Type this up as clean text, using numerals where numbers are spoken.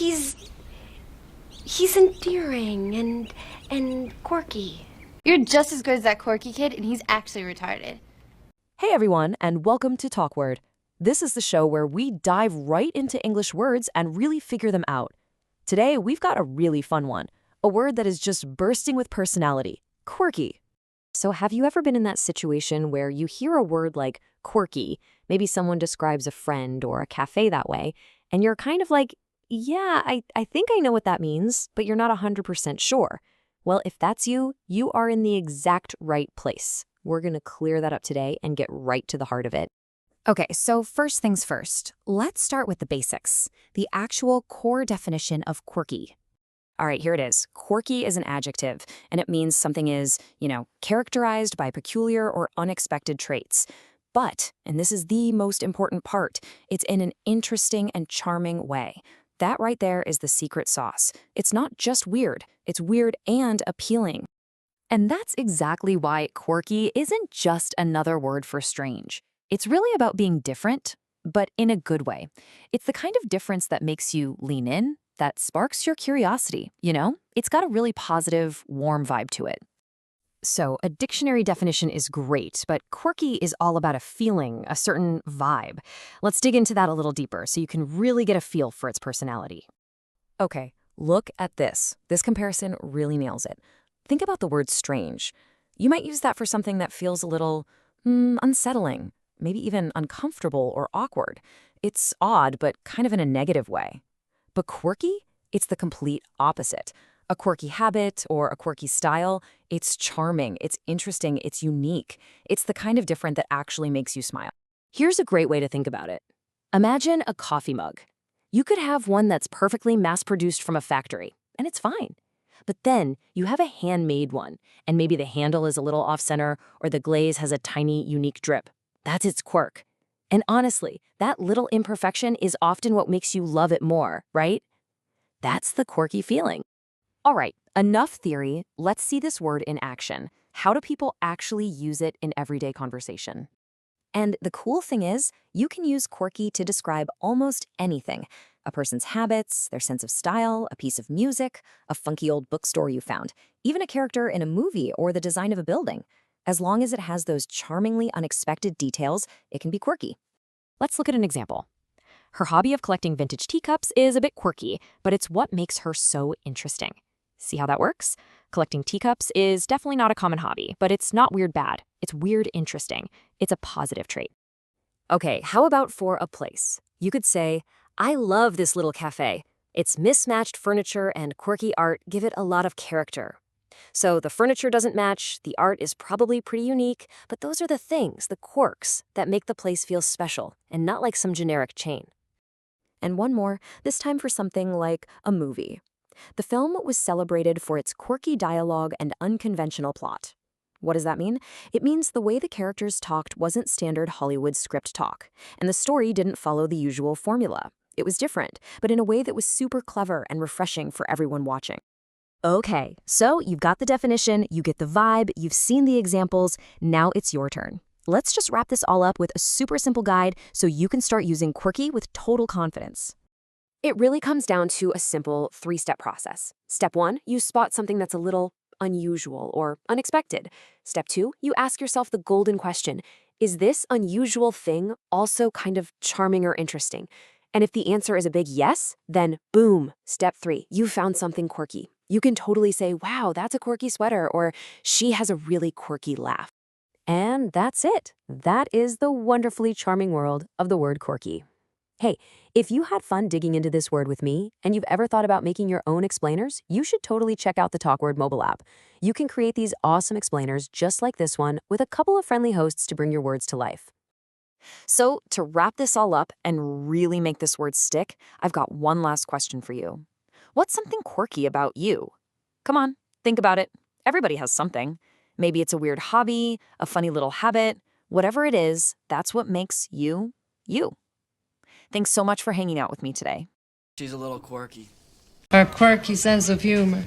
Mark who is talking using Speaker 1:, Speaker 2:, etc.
Speaker 1: He's endearing and quirky.
Speaker 2: You're just as good as that Quirky kid, and he's actually retarded.
Speaker 3: Hey everyone, and welcome to TalkWord. This is the show where we dive right into English words and really figure them out. Today, we've got a really fun one, a word that is just bursting with personality, quirky. So have you ever been in that situation where you hear a word like quirky, maybe someone describes a friend or a cafe that way, and you're kind of like, yeah, I think I know what that means, but you're not 100% sure. Well, if that's you, you are in the exact right place. We're going to clear that up today and get right to the heart of it.
Speaker 4: Okay, so first things first, let's start with the basics, the actual core definition of quirky. All right, here it is. Quirky is an adjective, and it means something is, characterized by peculiar or unexpected traits. But, and this is the most important part, it's in an interesting and charming way. That right there is the secret sauce. It's not just weird, it's weird and appealing. And that's exactly why quirky isn't just another word for strange. It's really about being different, but in a good way. It's the kind of difference that makes you lean in, that sparks your curiosity, It's got a really positive, warm vibe to it. So a dictionary definition is great, but quirky is all about a feeling, a certain vibe. Let's dig into that a little deeper so you can really get a feel for its personality. Okay, look at this. This comparison really nails it. Think about the word strange. You might use that for something that feels a little unsettling, maybe even uncomfortable or awkward. It's odd, but kind of in a negative way. But quirky? It's the complete opposite. A quirky habit or a quirky style, it's charming, it's interesting, it's unique. It's the kind of different that actually makes you smile. Here's a great way to think about it. Imagine a coffee mug. You could have one that's perfectly mass-produced from a factory, and it's fine. But then you have a handmade one, and maybe the handle is a little off-center or the glaze has a tiny, unique drip. That's its quirk. And honestly, that little imperfection is often what makes you love it more, right? That's the quirky feeling. All right, enough theory. Let's see this word in action. How do people actually use it in everyday conversation? And the cool thing is, you can use quirky to describe almost anything. A person's habits, their sense of style, a piece of music, a funky old bookstore you found, even a character in a movie or the design of a building. As long as it has those charmingly unexpected details, it can be quirky. Let's look at an example. Her hobby of collecting vintage teacups is a bit quirky, but it's what makes her so interesting. See how that works? Collecting teacups is definitely not a common hobby, but it's not weird bad. It's weird interesting. It's a positive trait. Okay, how about for a place? You could say, I love this little cafe. Its mismatched furniture and quirky art give it a lot of character. So the furniture doesn't match, the art is probably pretty unique, but those are the things, the quirks, that make the place feel special and not like some generic chain. And one more, this time for something like a movie. The film was celebrated for its quirky dialogue and unconventional plot. What does that mean? It means the way the characters talked wasn't standard Hollywood script talk, and the story didn't follow the usual formula. It was different, but in a way that was super clever and refreshing for everyone watching. Okay, so you've got the definition, you get the vibe, you've seen the examples, now it's your turn. Let's just wrap this all up with a super simple guide so you can start using quirky with total confidence. It really comes down to a simple 3-step process. Step 1, you spot something that's a little unusual or unexpected. Step 2, you ask yourself the golden question, is this unusual thing also kind of charming or interesting? And if the answer is a big yes, then boom, step 3, you found something quirky. You can totally say, wow, that's a quirky sweater, or she has a really quirky laugh. And that's it. That is the wonderfully charming world of the word quirky. Hey, if you had fun digging into this word with me, and you've ever thought about making your own explainers, you should totally check out the TalkWord mobile app. You can create these awesome explainers just like this one with a couple of friendly hosts to bring your words to life. So to wrap this all up and really make this word stick, I've got one last question for you. What's something quirky about you? Come on, think about it. Everybody has something. Maybe it's a weird hobby, a funny little habit. Whatever it is, that's what makes you, you. Thanks so much for hanging out with me today.
Speaker 5: She's a little quirky.
Speaker 6: Her quirky sense of humor.